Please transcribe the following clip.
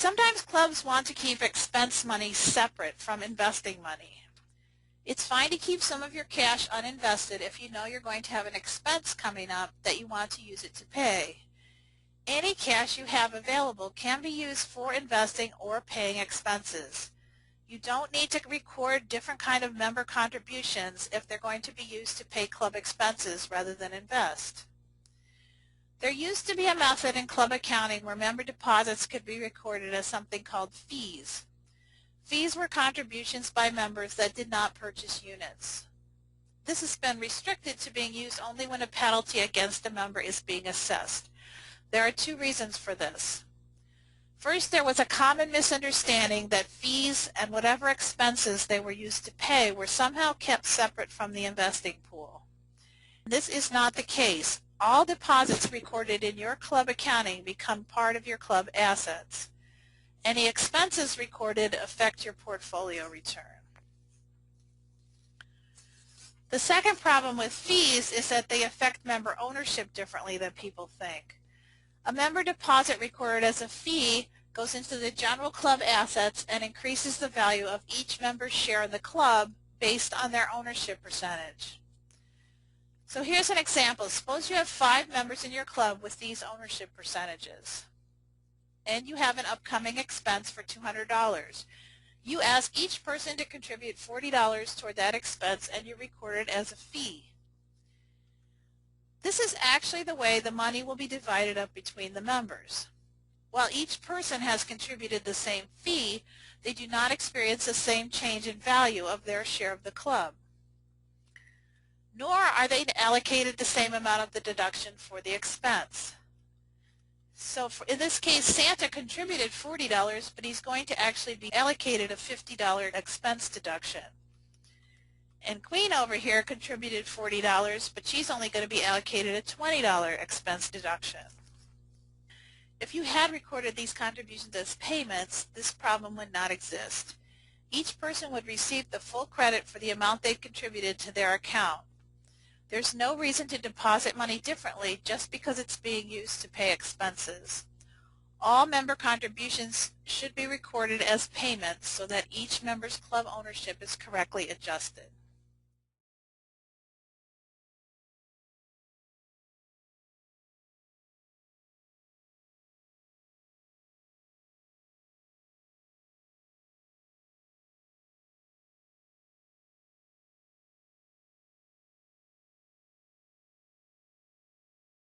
Sometimes clubs want to keep expense money separate from investing money. It's fine to keep some of your cash uninvested if you know you're going to have an expense coming up that you want to use it to pay. Any cash you have available can be used for investing or paying expenses. You don't need to record different kind of member contributions if they're going to be used to pay club expenses rather than invest. There used to be a method in club accounting where member deposits could be recorded as something called fees. Fees were contributions by members that did not purchase units. This has been restricted to being used only when a penalty against a member is being assessed. There are two reasons for this. First, there was a common misunderstanding that fees and whatever expenses they were used to pay were somehow kept separate from the investing pool. This is not the case. All deposits recorded in your club accounting become part of your club assets. Any expenses recorded affect your portfolio return. The second problem with fees is that they affect member ownership differently than people think. A member deposit recorded as a fee goes into the general club assets and increases the value of each member's share in the club based on their ownership percentage. So here's an example. Suppose you have 5 members in your club with these ownership percentages, and you have an upcoming expense for $200. You ask each person to contribute $40 toward that expense, and you record it as a fee. This is actually the way the money will be divided up between the members. While each person has contributed the same fee, they do not experience the same change in value of their share of the club. Nor are they allocated the same amount of the deduction for the expense. So in this case, Santa contributed $40, but he's going to actually be allocated a $50 expense deduction. And Queen over here contributed $40, but she's only going to be allocated a $20 expense deduction. If you had recorded these contributions as payments, this problem would not exist. Each person would receive the full credit for the amount they contributed to their account. There's no reason to deposit money differently just because it's being used to pay expenses. All member contributions should be recorded as payments so that each member's club ownership is correctly adjusted.